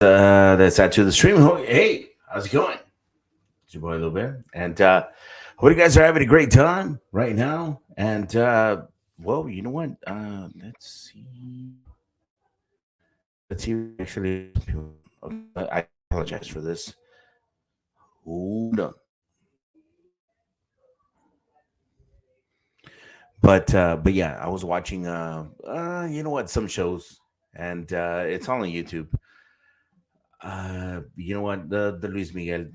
That's out to the stream. Hey, how's it going? It's your boy Lil Bear, and hope you guys are having a great time right now. And well, you know what? Let's see. Let's see. Actually, okay, I apologize for this. Hold on. But yeah, I was watching. You know what? Some shows, and it's all on YouTube. You know what? The Luis Miguel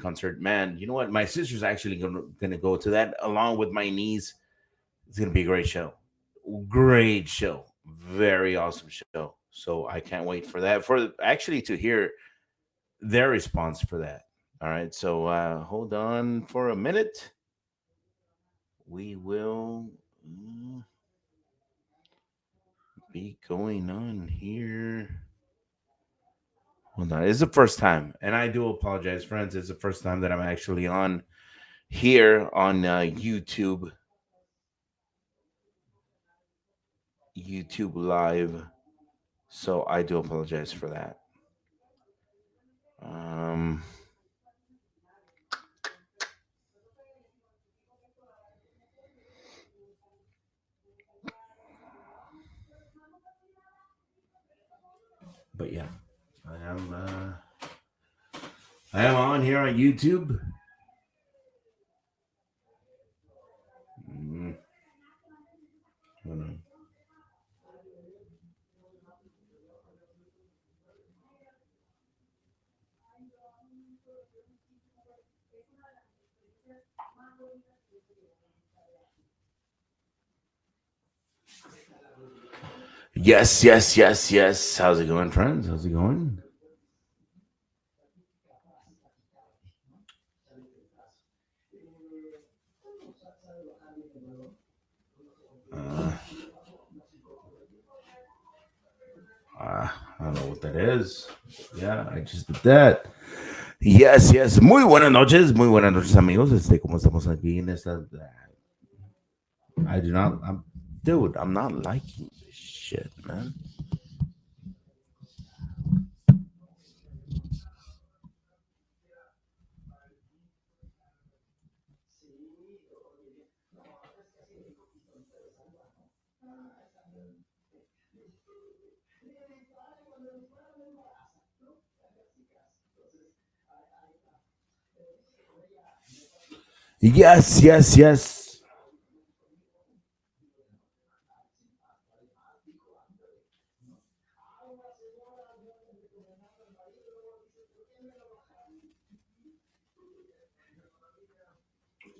concert, man. You know what? My sister's actually gonna go to that along with my niece. It's gonna be a great show, very awesome show. So I can't wait for that. For actually to hear their response for that. All right, so hold on for a minute. We will be going on here. Hold on, it's the first time, and I do apologize, friends. It's the first time that I'm actually on here on YouTube Live. So I do apologize for that. Um, but yeah, I am. I am on here on YouTube. Mm, hold on. Yes, yes, yes, yes. How's it going, friends? How's it going? Uh, I don't know what that is. Yeah, I just did that. Yes, yes. Muy buenas noches, amigos. ¿Cómo estamos aquí en esta? I do not. Dude, I'm not liking this shit, man. Yes, yes, yes.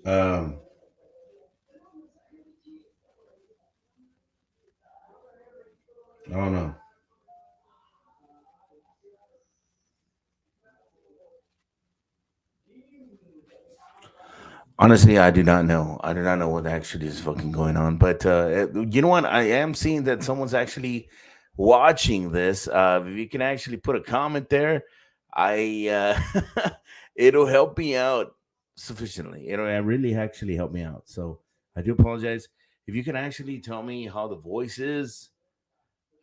Um, I don't know. Honestly, I do not know. I do not know what actually is fucking going on. But you know what? I am seeing that someone's actually watching this. If you can actually put a comment there, I it'll help me out sufficiently. It'll really actually help me out. So I do apologize. If you can actually tell me how the voice is,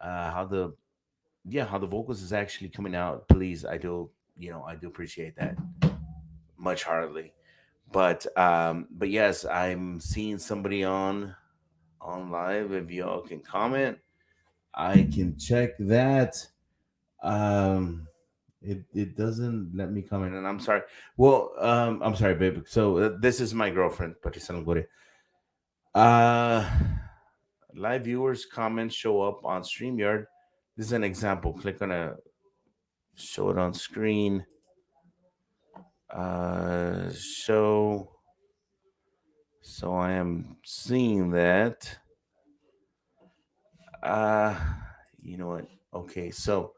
how the how the vocals is actually coming out, please. I do I do appreciate that much heartily. But yes, I'm seeing somebody on live. If y'all can comment, I can check that. Um, it doesn't let me comment, and I'm sorry. Well, I'm sorry, babe. So this is my girlfriend, Patricia Longoria. Uh, Live viewers comments show up on Streamyard. This is an example. Click on a show it on screen. Show. So I am seeing that. Uh, you know what? Okay, so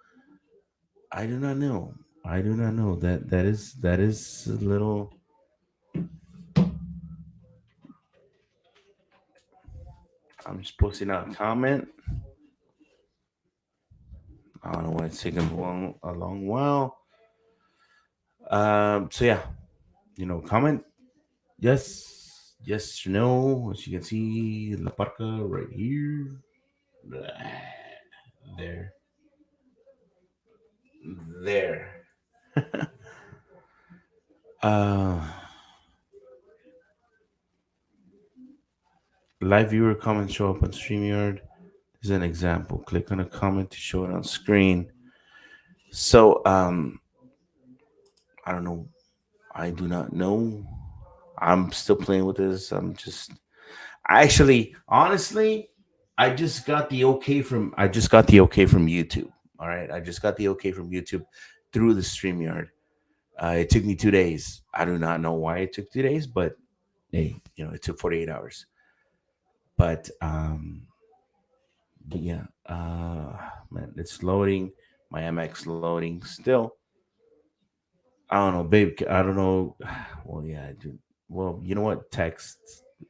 I do not know. I do not know that is a little. I'm just posting out a comment. I don't know why it's taking a long while. So yeah, comment yes, yes, or no. As you can see, La Parca right here. There. There. uh Live viewer comments show up on StreamYard. This is an example. Click on a comment to show it on screen. So I don't know. I do not know. I'm still playing with this. Actually, honestly, I just got the okay from YouTube. All right. I just got the okay from YouTube through the StreamYard. It took me 2 days. I do not know why it took 2 days, but hey, it took 48 hours. But yeah, man, it's loading. My MX loading still. I don't know, babe. I don't know. Well, yeah, I do. Well, you know what? Text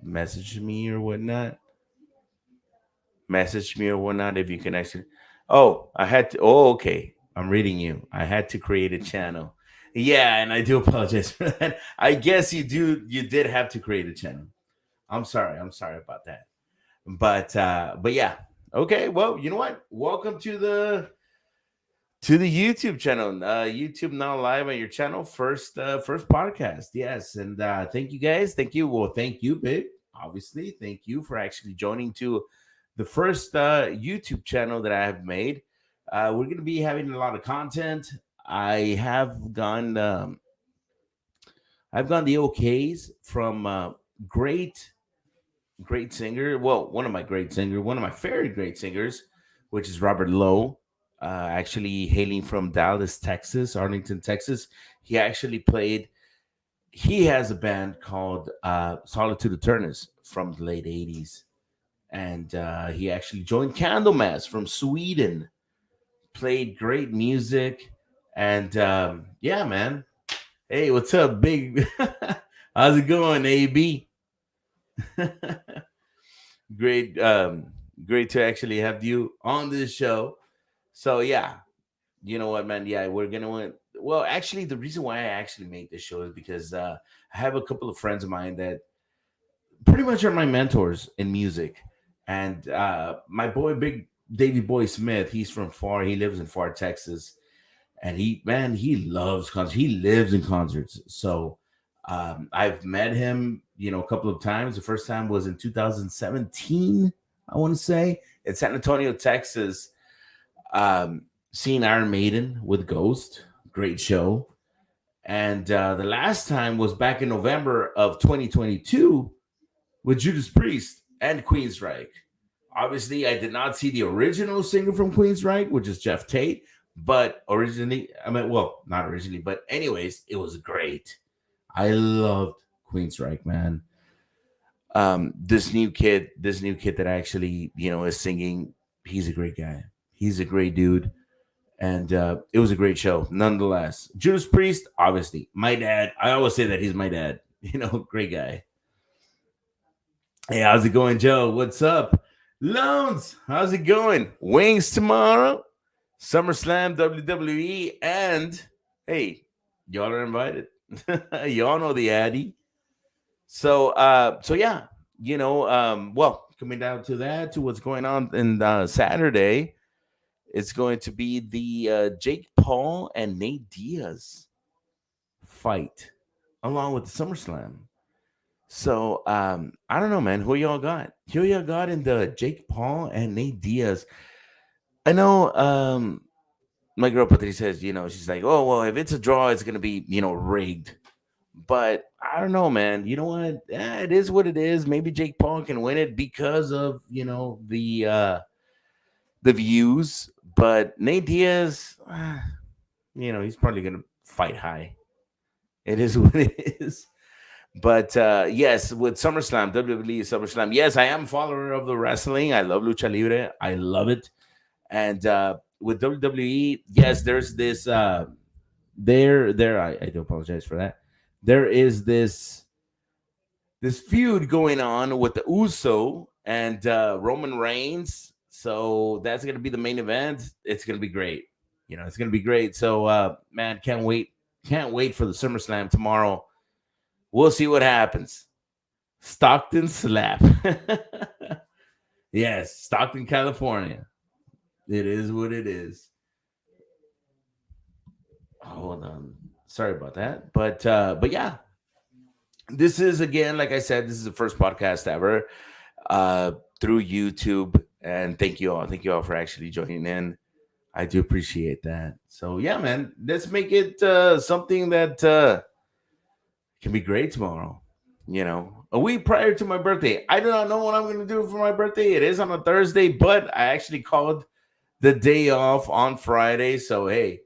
message me or whatnot. Message me or whatnot if you can actually. Oh, I had to. Oh, okay. I'm reading you. I had to create a channel. Yeah, and I do apologize for that. I guess you do. You did have to create a channel. I'm sorry. I'm sorry about that. But yeah. Okay. Well, you know what? Welcome to the YouTube channel. YouTube now live on your channel. First podcast. Yes. And thank you guys. Thank you. Well, thank you, babe. Obviously. Thank you for actually joining to the first YouTube channel that I have made. We're gonna be having a lot of content. I have gone I've gone the okays from great great singer. Well, one of my great singers, one of my very great singers, which is Robert Lowe, actually hailing from Dallas, Texas, Arlington, Texas. He actually played. He has a band called Solitude Eternus from the late '80s, and he actually joined Candlemass from Sweden. Played great music, and yeah, man. Hey, what's up, big? How's it going, AB? great great to actually have you on this show. So yeah, you know what, man? Yeah, we're gonna want. Well, actually, the reason why I actually made this show is because I have a couple of friends of mine that pretty much are my mentors in music, and my boy, Big Davy Boy Smith, he's from Far. He lives in Far, Texas, and he loves concerts. He lives in concerts. So I've met him, a couple of times. The first time was in 2017, I want to say, in San Antonio, Texas. Seeing Iron Maiden with Ghost, great show. And the last time was back in November of 2022 with Judas Priest and Queensryche. Obviously, I did not see the original singer from Queensryche, which is Jeff Tate. But originally, I mean, well, not originally, but anyways, it was great. I loved Queensryche, man. This new kid that actually, is singing, he's a great guy. He's a great dude. And it was a great show, nonetheless. Judas Priest, obviously, my dad. I always say that he's my dad. Great guy. Hey, how's it going, Joe? What's up? Loans, how's it going? Wings tomorrow, SummerSlam, WWE, and hey, y'all are invited. Y'all know the Addy. So yeah, well, coming down to that, to what's going on in Saturday, it's going to be the Jake Paul and Nate Diaz fight, along with the SummerSlam. So I don't know, man. Who y'all got? Who y'all got in the Jake Paul and Nate Diaz? I know my girl Patricia says, she's like, oh well, if it's a draw, it's gonna be, rigged. But I don't know, man. You know what? It is what it is. Maybe Jake Paul can win it because of, the views. But Nate Diaz, he's probably gonna fight high. It is what it is. But yes, with SummerSlam, WWE SummerSlam, yes, I am a follower of the wrestling. I love Lucha Libre. I love it. And with WWE, yes, there's this I do apologize for that. There is this feud going on with the Uso and Roman Reigns. So that's gonna be the main event. It's gonna be great. It's gonna be great. So man, can't wait. Can't wait for the SummerSlam tomorrow. We'll see what happens. Stockton slap. Yes, Stockton, California. It is what it is. Hold on. Sorry about that. But yeah, this is again, like I said, this is the first podcast ever uh through YouTube. And thank you all for actually joining in. I do appreciate that. So yeah, man, let's make it something that can be great tomorrow. You know, a week prior to my birthday. I do not know what I'm going to do for my birthday. It is on a Thursday, but I actually called the day off on Friday. So hey,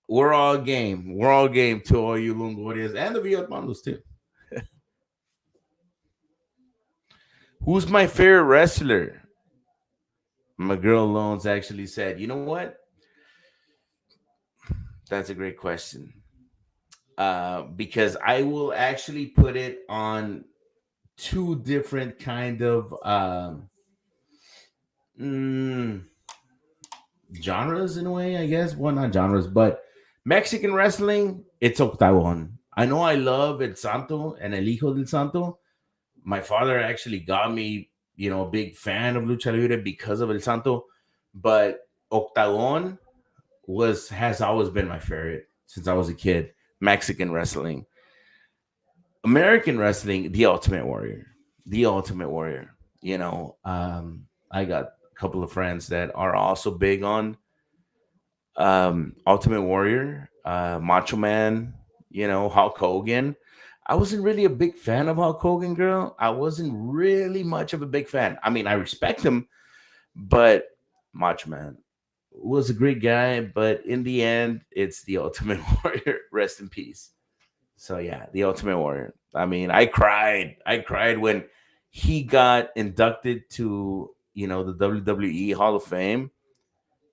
we're all game. We're all game to all you Longorias and the Via Mandos too. Who's my favorite wrestler? My girl Loans actually said, you know what? That's a great question. Because I will actually put it on two different kind of mm, genres in a way, I guess. Well, not genres, but Mexican wrestling, it's Octagon. I know I love El Santo and El Hijo del Santo. My father actually got me, a big fan of Lucha Libre because of El Santo, but Octagon has always been my favorite since I was a kid. Mexican wrestling. American wrestling, The Ultimate Warrior. The Ultimate Warrior. I got a couple of friends that are also big on Ultimate Warrior, Macho Man, Hulk Hogan. I wasn't really a big fan of Hulk Hogan, girl. I wasn't really much of a big fan. I mean, I respect him, but Macho Man was a great guy. But in the end, it's the Ultimate Warrior. Rest in peace. So yeah, the Ultimate Warrior. I mean, I cried. I cried when he got inducted to the WWE Hall of Fame,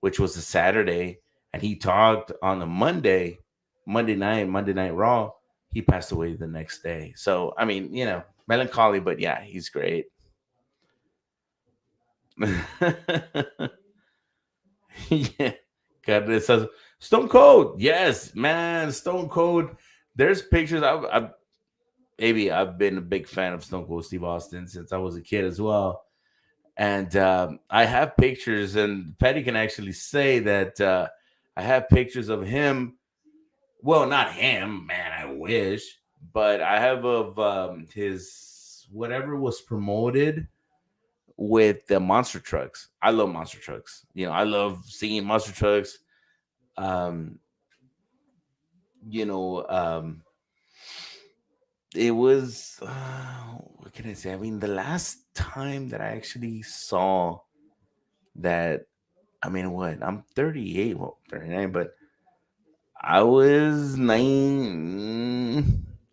which was a Saturday, and he talked on a Monday Night Raw. He passed away the next day. So I mean, melancholy, but yeah, he's great. Yeah, God, this says Stone Cold. Yes, man, Stone Cold. There's pictures. I've been a big fan of Stone Cold Steve Austin since I was a kid as well. And I have pictures, and Petty can actually say that I have pictures of him. Well, not him, man. I wish, but I have of his whatever was promoted with the monster trucks. I love monster trucks. I love seeing monster trucks. Um, you know, um, it was what can I say? I mean, the last time that I actually saw that, I mean, what? I'm 38, well, 39, but I was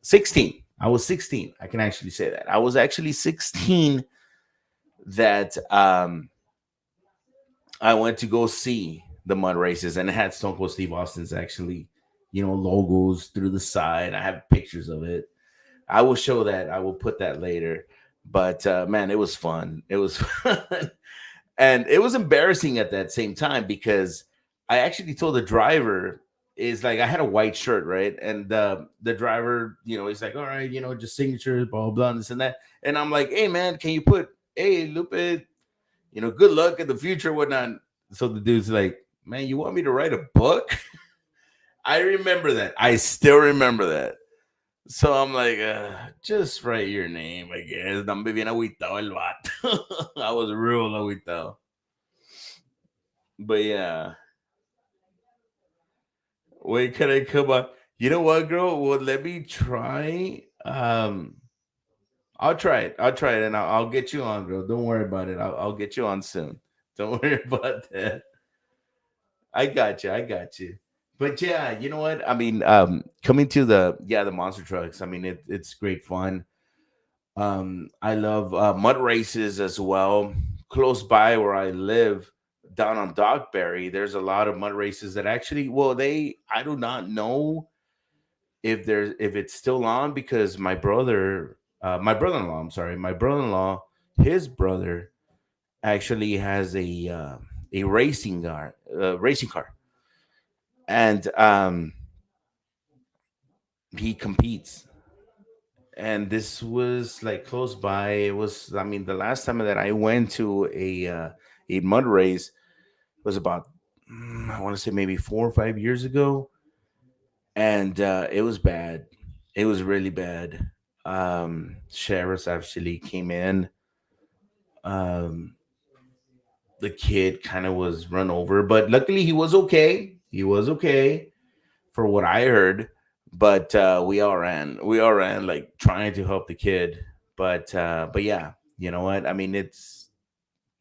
16. I was 16. I can actually say that. I was actually 16 that I went to go see the mud races, and it had Stone Cold Steve Austin's actually, logos through the side. I have pictures of it. I will show that. I will put that later. But man, it was fun. It was fun. And it was embarrassing at that same time because I actually told the driver, is like I had a white shirt, right? And the driver, he's like, all right, just signatures, blah, blah, blah, and this and that. And I'm like, hey man, can you put, hey Lupe, good luck in the future, whatnot. So the dude's like, man, you want me to write a book? I remember that. I still remember that. So I'm like, just write your name, I guess. Dame bien agüitado el vato. I was real agüitado. But yeah, wait, can I come on? You know what, girl? Well, let me try. I'll try it. I'll try it, and I'll get you on, girl. Don't worry about it. I'll get you on soon. Don't worry about that. I got you. I got you. But yeah, you know what? I mean, coming to the monster trucks. I mean, it's great fun. I love mud races as well. Close by where I live, down on Dogberry, there's a lot of mud races that actually, well, I do not know if it's still on because my brother-in-law, I'm sorry, my brother-in-law, his brother actually has a racing car, and he competes. And this was like close by. It was, I mean, the last time that I went to a mud race was about, I want to say maybe 4 or 5 years ago. and it was bad. It was really bad. Sheriffs actually came in. Um, the kid kind of was run over, but luckily he was okay. He was okay for what I heard. But we all ran like trying to help the kid. But yeah, you know what? I mean, it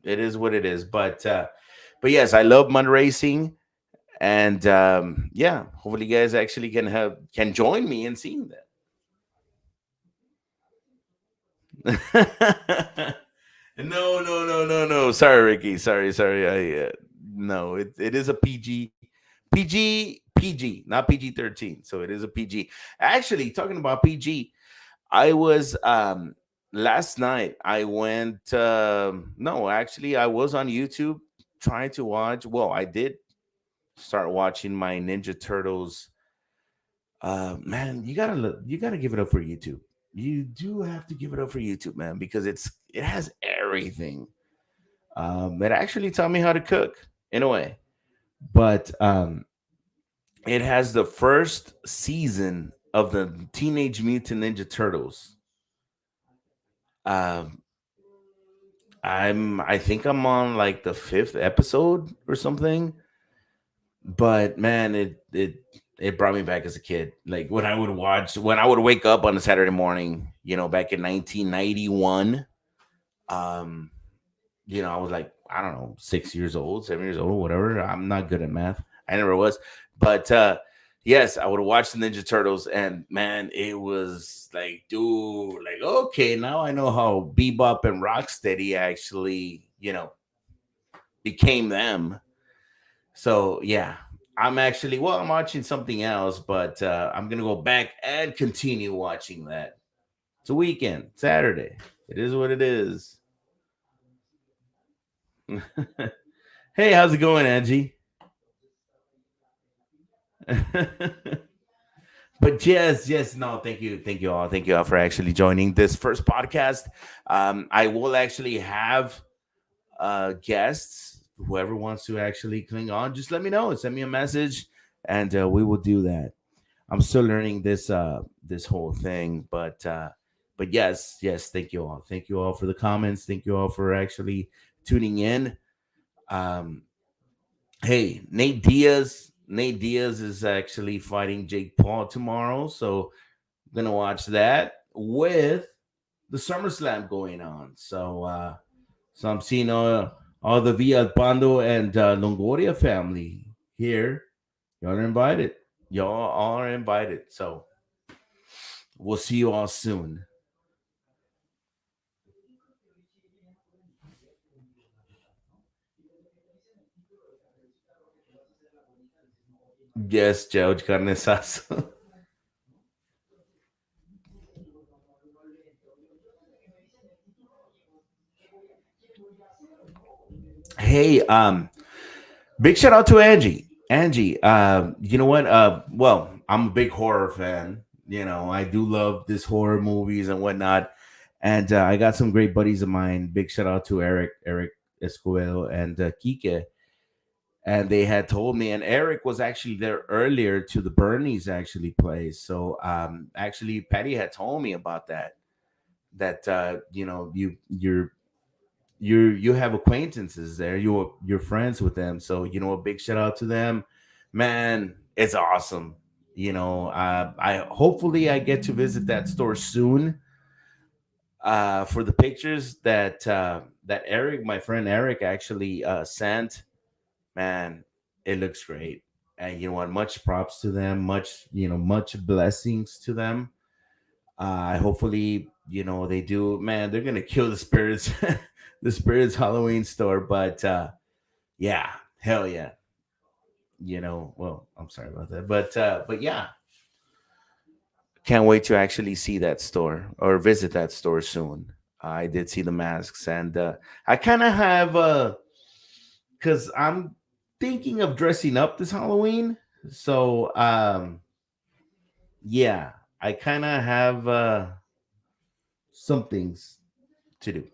is what it is. But yes, I love mud racing, and yeah, hopefully you guys actually can join me in seeing that. No, no, no, no, no. Sorry, Ricky. Sorry, sorry. No, it is a PG, not PG-13. So it is a PG. Actually, talking about PG, I was last night. I went. No, actually, I was on YouTube trying to watch. Well, I did start watching my Ninja Turtles. Man, you gotta give it up for YouTube. You do have to give it up for YouTube, man, because it has everything. It actually taught me how to cook in a way, but it has the first season of the Teenage Mutant Ninja Turtles. Um, I think I'm on like the fifth episode or something, but man, it brought me back as a kid. Like when I would wake up on a Saturday morning, back in 1991. Um, I was like, I don't know, 6 years old, 7 years old, whatever. I'm not good at math. I never was. But yes, I would watch the Ninja Turtles, and man, it was like, dude, like, okay, now I know how Bebop and Rocksteady actually, became them. So yeah, I'm watching something else, but I'm gonna go back and continue watching that. It's a weekend, Saturday. It is what it is. Hey, how's it going, Angie? But yes, yes, no, thank you all for actually joining this first podcast. I will actually have guests, whoever wants to actually cling on, just let me know, send me a message, and we will do that. I'm still learning this whole thing, but yes, yes, thank you all for the comments, thank you all for actually tuning in. Um, Hey, Nate Diaz is actually fighting Jake Paul tomorrow, so I'm gonna watch that with the SummerSlam going on. So I'm seeing all the Villalpando and Longoria family here. Y'all are invited. Y'all are invited. So we'll see you all soon. Yes, George Carnesas. Hey, big shout out to Angie. Angie, you know what? Well, I'm a big horror fan. I do love this horror movies and whatnot. And I got some great buddies of mine. Big shout out to Eric Escobedo, and Kike. And they had told me, and Eric was actually there earlier to the Bernie's actually place. So actually, Patty had told me about that. That you have acquaintances there, you're friends with them, so a big shout out to them, man. It's awesome. I hopefully I get to visit that store soon, for the pictures that Eric, my friend Eric, actually sent. Man, it looks great. And you know what, much props to them, much blessings to them. Hopefully, they do. Man, they're gonna kill the spirits, the spirits Halloween store. But yeah, hell yeah. Well, I'm sorry about that, but yeah, can't wait to actually see that store or visit that store soon. I did see the masks, and I kind of have because I'm thinking of dressing up this Halloween. So yeah, I kind of have some things to do.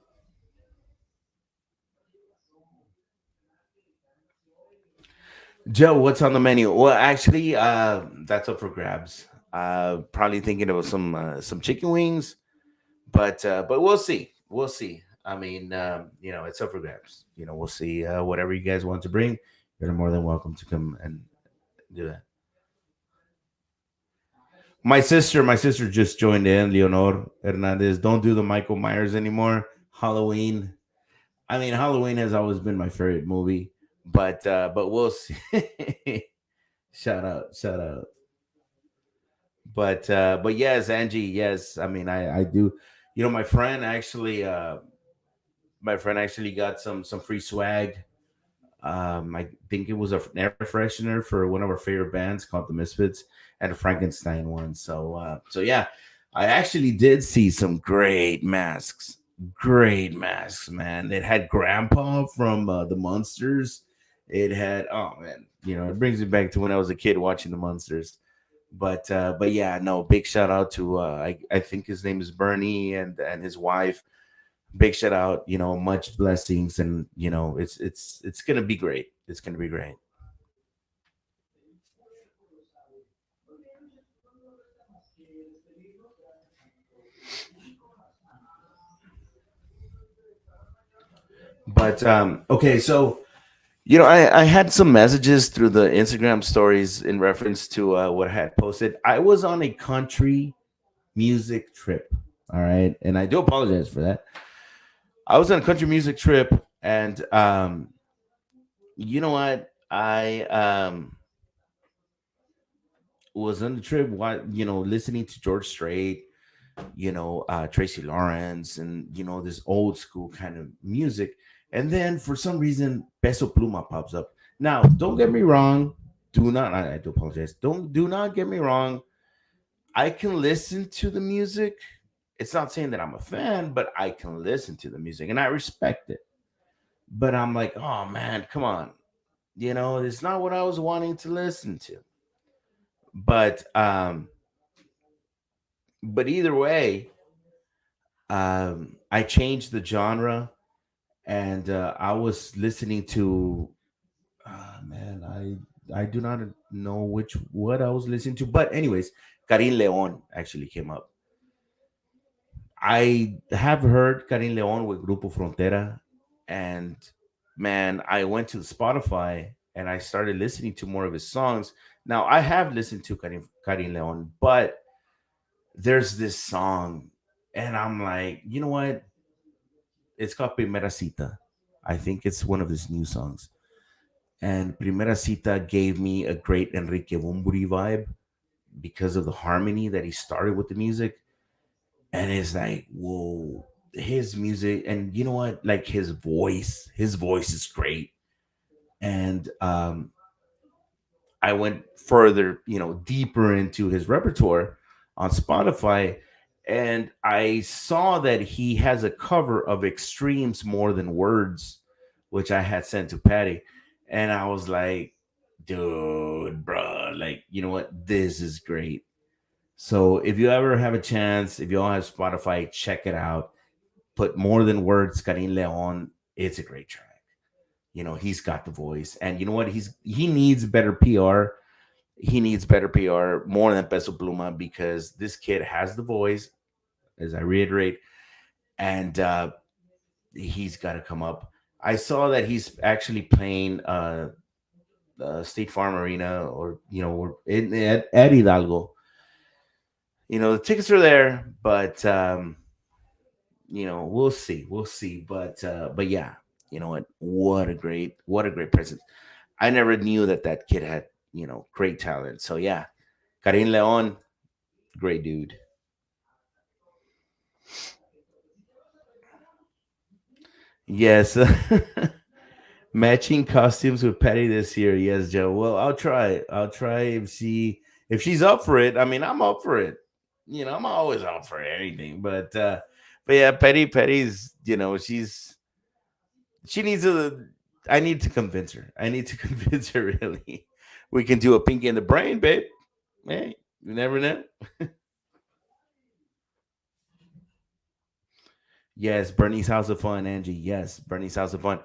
Joe, what's on the menu? Well, actually, that's up for grabs. Probably thinking of some chicken wings, but we'll see. We'll see. I mean, it's up for grabs. We'll see. Whatever you guys want to bring, you're more than welcome to come and do that. My sister just joined in. Leonor Hernandez. Don't do the Michael Myers anymore. Halloween. I mean, Halloween has always been my favorite movie, but we'll see. Shout out, shout out. But yes, Angie, yes. I mean, I do. My friend actually got some free swag. I think it was an air freshener for one of our favorite bands called the Misfits and a Frankenstein one. So yeah, I actually did see some great masks. Great masks, man. It had Grandpa from the Munsters. It had, oh man, it brings me back to when I was a kid watching the Munsters. But yeah, no, big shout out to I think his name is Bernie and his wife. Big shout out, much blessings, and it's gonna be great. It's gonna be great. But okay, so I had some messages through the Instagram stories in reference to what I had posted. I was on a country music trip. All right, and I do apologize for that. I was on a country music trip, and you know what? I was on the trip, listening to George Strait, Tracy Lawrence, and this old school kind of music. And then for some reason, Peso Pluma pops up. Now, don't get me wrong. Do not. I do apologize. Do not get me wrong. I can listen to the music. It's not saying that I'm a fan, but I can listen to the music and I respect it. But I'm like, oh man, come on. It's not what I was wanting to listen to. But either way, I changed the genre, and I was listening to. Man, I do not know which what I was listening to, but anyways, Karin Leon actually came up. I have heard Karin Leon with Grupo Frontera, and man, I went to Spotify and I started listening to more of his songs. Now I have listened to Karin Leon, but there's this song, and I'm like, you know what? It's called Primera Cita. I think it's one of his new songs. And Primera Cita gave me a great Enrique Bumburi vibe because of the harmony that he started with the music. And it's like, whoa, his music. And you know what? Like his voice is great. And I went further, deeper into his repertoire on Spotify. And I saw that he has a cover of Extremes More Than Words, which I had sent to Patty. And I was like, dude, bro, like, you know what? This is great. So if you ever have a chance, if you all have Spotify, check it out. Put More Than Words, Karin Leon. It's a great track. He's got the voice. And you know what? He needs better PR. He needs better PR more than Peso Pluma because this kid has the voice, as I reiterate, and he's got to come up. I saw that he's actually playing State Farm Arena, or at Hidalgo. The tickets are there, but we'll see, we'll see. But yeah, you know what? What a great presence. I never knew that kid had great talent. So yeah, Karim Leon, great dude. Yes. Matching costumes with Patty this year. Yes, Joe. Well, I'll try. I'll try if she's up for it. I mean, I'm up for it. I'm always up for anything. But yeah, Patty's, she needs a I need to convince her. I need to convince her really. We can do a pinky in the brain, babe. Hey, you never know. Yes, Bernie's House of Fun, Angie. Yes, Bernie's House of Fun.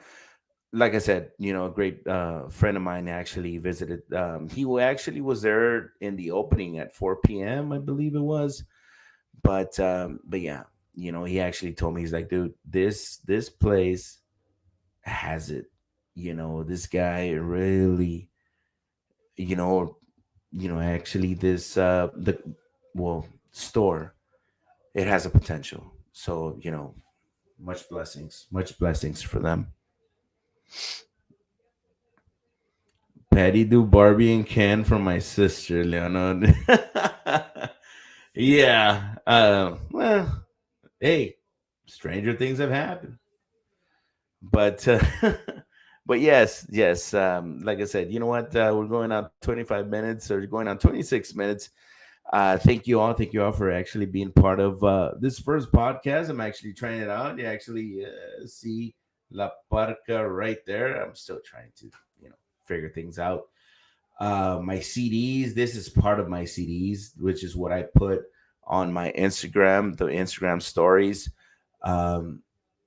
like I said, a great friend of mine actually visited. Actually was there in the opening at 4 p.m. I believe it was. But yeah, he actually told me, he's like, dude, this place has it. This guy really, you know, actually this the well store, it has a potential. So much blessings for them. Patty do Barbie and Ken from my sister, Leonard. Yeah. Well, hey, stranger things have happened. But but yes, yes. Like I said, you know what? We're going on 25 minutes, or going on 26 minutes. Thank you all for actually being part of this first podcast. I'm actually trying it out. You actually see La Parca right there. I'm still trying to, figure things out. My CDs. This is part of my CDs, which is what I put on my Instagram, the Instagram stories. Um,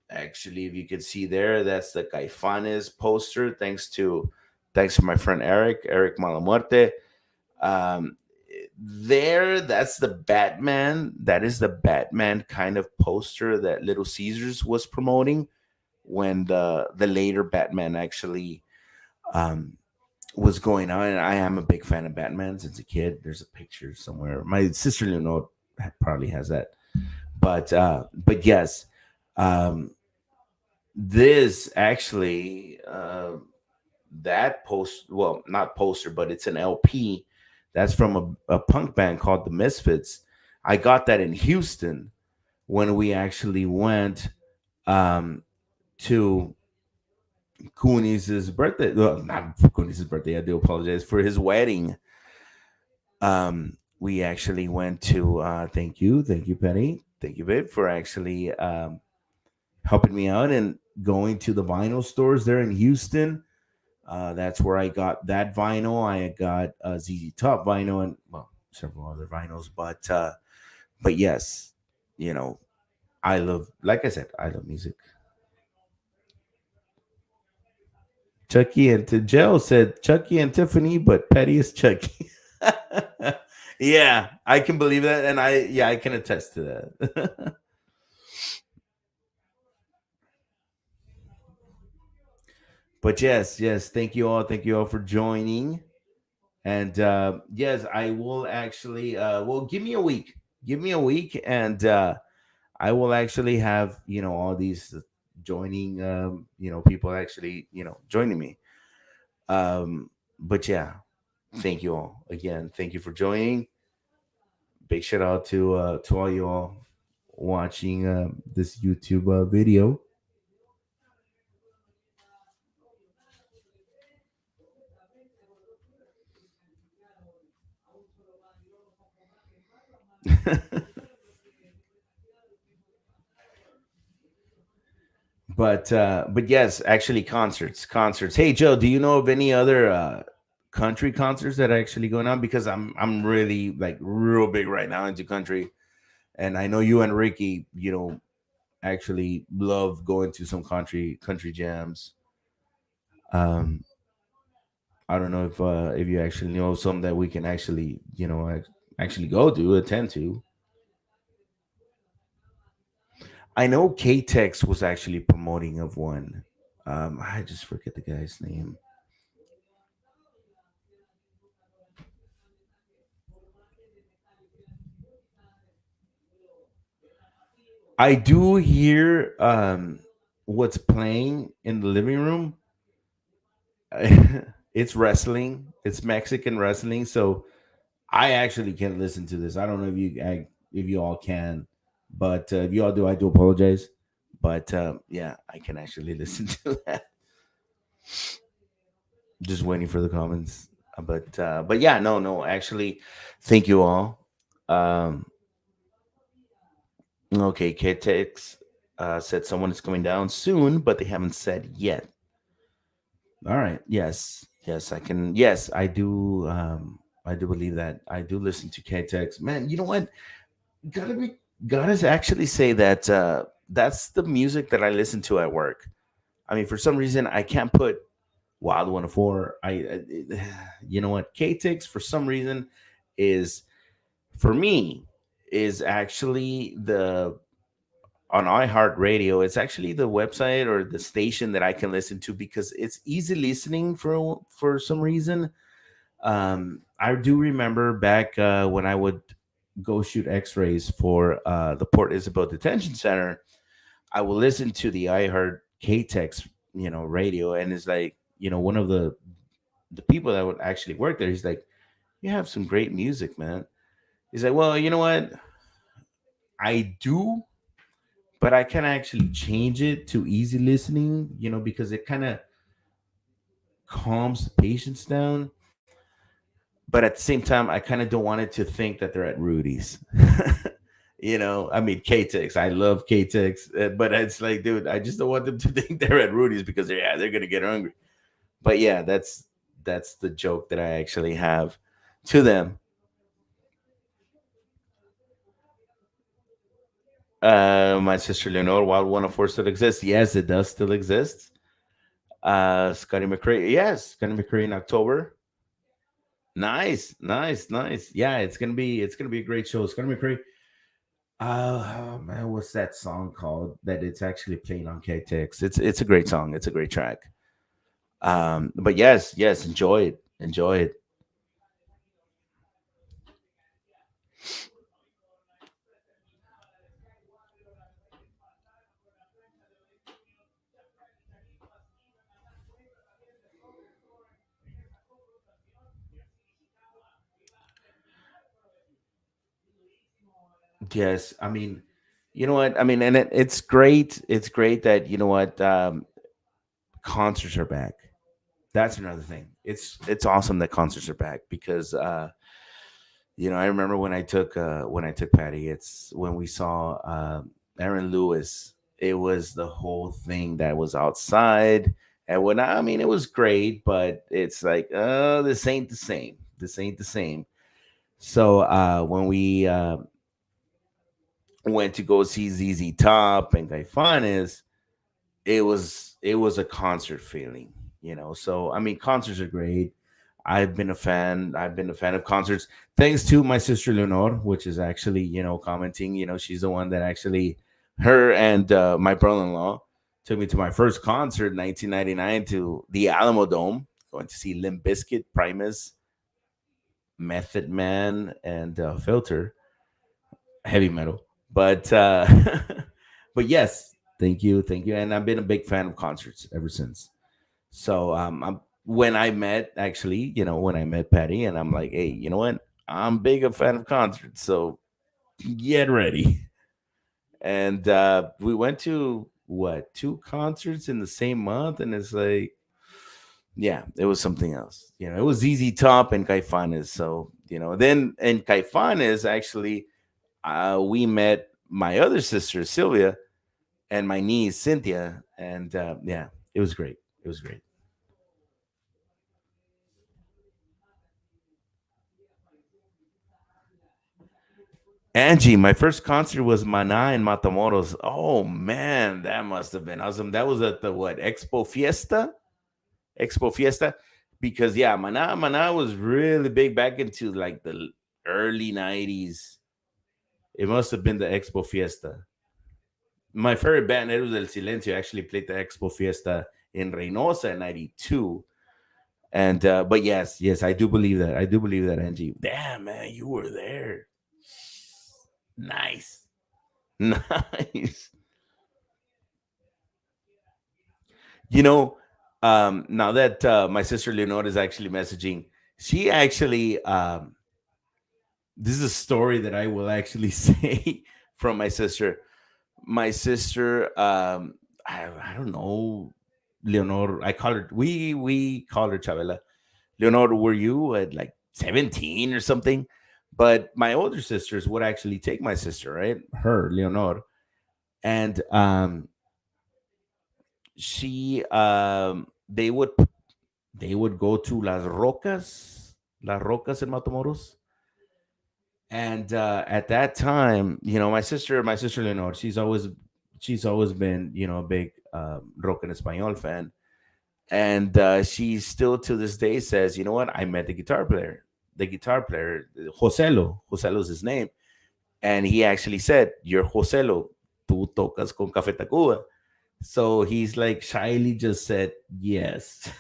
Actually, if you could see there, that's the Caifanes poster. Thanks to my friend Eric Malamuerte. Um, there, that's the Batman. That is the Batman kind of poster that Little Caesars was promoting when the later Batman actually um, was going on. And I am a big fan of Batman since a kid. There's a picture somewhere. My sister Leonor probably has that. But yes, um, this actually that post well, not poster, but it's an LP that's from a punk band called the Misfits. I got that in Houston when we actually went um to Cooney's birthday. Well, not for Cooney's birthday, I do apologize, for his wedding. We actually went to thank you Penny, thank you babe for actually helping me out and going to the vinyl stores there in Houston. That's where I got that vinyl. I got ZZ Top vinyl and, well, several other vinyls. But yes, you know, like I said, I love music. Chucky and Joe said Chucky and Tiffany, but Petty is Chucky. Yeah, I can believe that, and I can attest to that. But yes, yes, thank you all for joining. And yes, I will actually. Well, give me a week, and I will actually have all these joining people actually joining me. But yeah, thank you all again. Thank you for joining. Big shout out to all you all watching this YouTube video. But yes, actually concerts. Hey Joe, do you know of any other country concerts that are actually going on? Because I'm really like real big right now into country, and I know you and Ricky, actually love going to some country jams. Um, I don't know if you actually know some that we can actually actually go to attend to. I know K Tex was actually promoting of one. I just forget the guy's name. I do hear what's playing in the living room. It's wrestling. It's Mexican wrestling. So I actually can listen to this. I don't know if you all can, but if you all do, I do apologize. But yeah, I can actually listen to that. Just waiting for the comments. But yeah, no, no. Actually, thank you all. Um, okay, Ktex said someone is coming down soon, but they haven't said yet. All right. Yes. Yes, I can. Yes, I do. I do believe that. I do listen to KTX. Man, you know what? Gotta be. Gotta actually say that that's the music that I listen to at work. I mean, for some reason, I can't put Wild 104. You know what? KTix for some reason is for me is actually the on iHeartRadio. It's actually the website or the station that I can listen to because it's easy listening for some reason. I do remember back when I would go shoot X-rays for the Port Isabel Detention Center. I will listen to the iHeart KTEX, radio, and it's like, one of the people that would actually work there. He's like, "You have some great music, man." He's like, "Well, you know what? I do, but I can actually change it to easy listening, because it kind of calms the patients down. But at the same time, I kind of don't want it to think that they're at Rudy's." I mean, KTEX. I love KTEX, but it's like, dude, I just don't want them to think they're at Rudy's because they're gonna get hungry. But yeah, that's the joke that I actually have to them. My sister Leonore, Wild 104 still exists. Yes, it does still exist. Scotty McCrae. Yes, Scotty McCrae in October. Nice, nice, nice. Yeah, it's gonna be a great show. Scotty McCrae. Oh man, what's that song called that it's actually playing on KTX? It's a great song. It's a great track. But yes, yes, enjoy it. Enjoy it. Yes, I mean, you know what? I mean, and it's great. It's great that concerts are back. That's another thing. It's awesome that concerts are back because I remember when I took Patty. It's when we saw Aaron Lewis. It was the whole thing that was outside, and I mean, it was great, but it's like, this ain't the same. This ain't the same. So when we went to go see ZZ Top and Caifanes, it was a concert feeling, So I mean, concerts are great. I've been a fan. I've been a fan of concerts thanks to my sister Leonor, which is actually commenting. She's the one that actually her and my brother-in-law took me to my first concert in 1999 to the Alamo Dome, going to see Limp Bizkit, Primus, Method Man, and Filter, heavy metal. But but yes, thank you, and I've been a big fan of concerts ever since. So when I met actually, when I met Patty, and I'm like, hey, you know what? I'm big a fan of concerts, so get ready. And we went to what, two concerts in the same month, and it's like, yeah, it was something else. It was ZZ Top and Caifanes. So then in Caifanes actually, we met my other sister Sylvia and my niece Cynthia, and yeah, it was great. It was great. Angie, my first concert was Mana in Matamoros. Oh man, that must have been awesome. That was at the what, Expo Fiesta? Expo Fiesta. Because yeah, Mana was really big back into like the early 90s. It must have been the Expo Fiesta. My favorite band, Héroes del Silencio, actually played the Expo Fiesta in Reynosa in 92. And but yes, yes, I do believe that. I do believe that, Angie. Damn, man, you were there. Nice. Nice. You know, now that my sister Leonora is actually messaging, she actually, this is a story that I will actually say from my sister. My sister, I don't know, Leonor. I call her. We call her Chavela. Leonor, were you at like 17 or something? But my older sisters would actually take my sister, right? Her, Leonor, and she they would go to Las Rocas in Matamoros. And at that time, my sister Leonor, she's always been, a big Rock en Español fan, and she still to this day says, "You know what? I met the guitar player, Joselo. Joselo's his name, and he actually said, "You're Joselo. Tú tocas con Café Tacuba." So he's like shyly just said yes.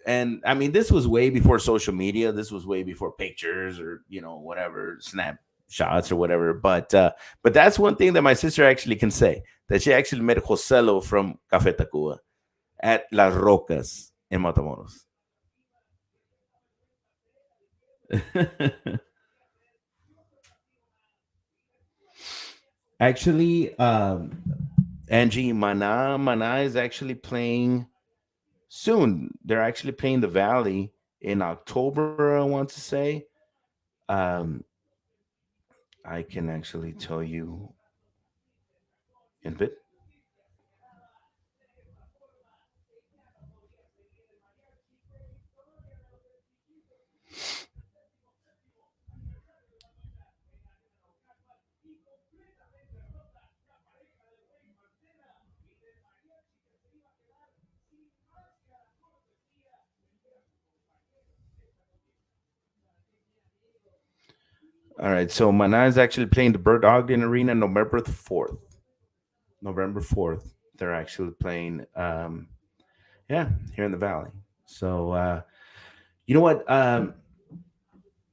And I mean, this was way before social media. This was way before pictures or whatever snapshots or whatever. But that's one thing that my sister actually can say, that she actually met Joselo from Café Tacuba at Las Rocas in Matamoros. Actually, Angie, Mana is actually playing soon. They're actually playing the Valley in October, I want to say. Um, I can actually tell you in a bit. All right, so Mana is actually playing the Bird Ogden Arena November the 4th. November 4th. They're actually playing, yeah, here in the Valley. So, you know what?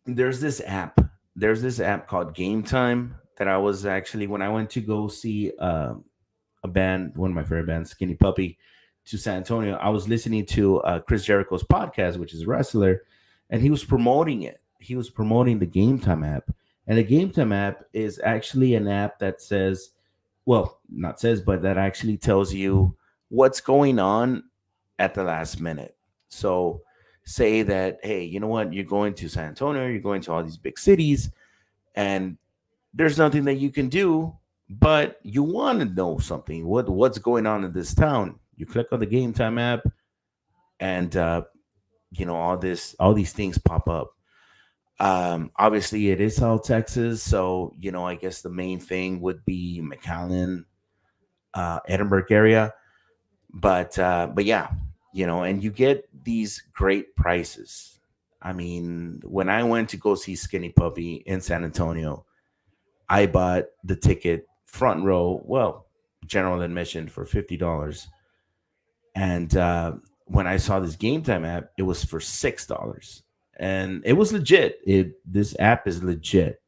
There's this app. There's this app called Game Time that I was actually, when I went to go see a band, one of my favorite bands, Skinny Puppy, to San Antonio, I was listening to Chris Jericho's podcast, which is a wrestler, and he was promoting it. He was promoting the Game Time app. And the Game Time app is actually an app that says, well, not says, but that actually tells you what's going on at the last minute. So, say that, hey, you know what, you're going to San Antonio, you're going to all these big cities, and there's nothing that you can do, but you want to know something. What's going on in this town? You click on the Game Time app, and all these things pop up. Obviously, it is South Texas, so I guess the main thing would be McAllen, Edinburgh area, but yeah, and you get these great prices. I mean, when I went to go see Skinny Puppy in San Antonio, I bought the ticket front row, well, general admission for $50. And when I saw this Game Time app, it was for $6. And it was legit. This app is legit.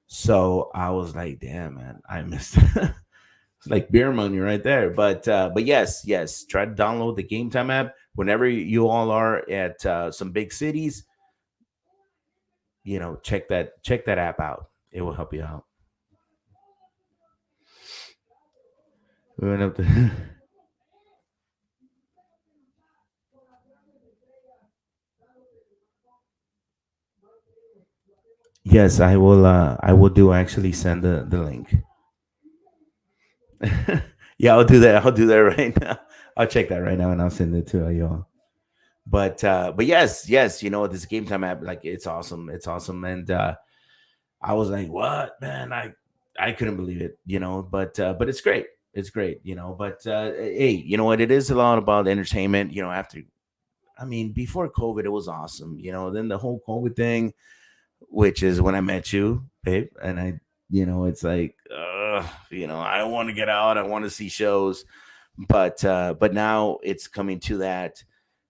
So I was like, damn, man, I missed it's like beer money right there. But yes, try to download the Game Time app whenever you all are at some big cities. Check that app out. It will help you out. We went up to Yes, I will. I will do actually send the link. Yeah, I'll do that. I'll do that right now. I'll check that right now and I'll send it to you all. But yes, this Game Time app, like it's awesome. It's awesome, and I was like, what, man? I couldn't believe it. But it's great. It's great. But hey, you know what? It is a lot about entertainment. After, I mean, before COVID, it was awesome. Then the whole COVID thing, which is when I met you, babe. And it's like, I don't want to get out. I want to see shows, but now it's coming to that,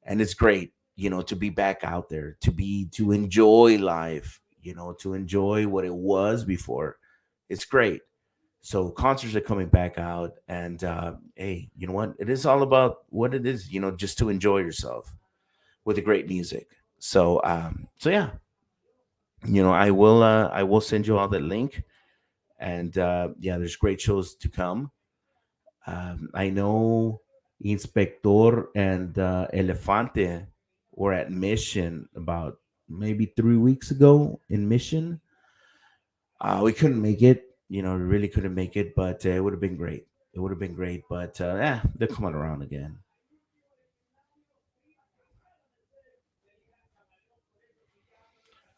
and it's great, to be back out there, to enjoy life, to enjoy what it was before. It's great. So concerts are coming back out, and hey, you know what? It is all about what it is, just to enjoy yourself with the great music. So yeah, I will send you all the link, and yeah, there's great shows to come. I know Inspector and Elefante were at Mission about maybe 3 weeks ago in Mission. We couldn't make it, we really couldn't make it, but it would have been great. It would have been great, but yeah, they're coming around again.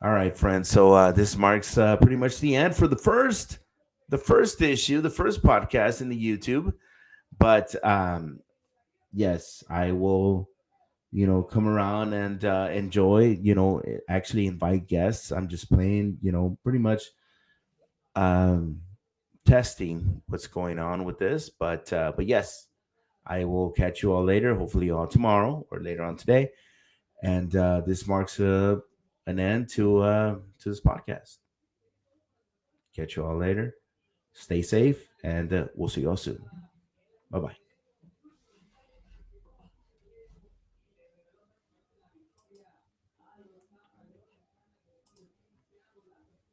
All right, friends. So this marks pretty much the end for the first issue, the first podcast in the YouTube. But yes, I will, come around and enjoy, actually invite guests. I'm just playing, pretty much um testing what's going on with this. But yes, I will catch you all later, hopefully all tomorrow or later on today. And this marks an end to this podcast. Catch you all later. Stay safe, and we'll see you all soon. Bye bye.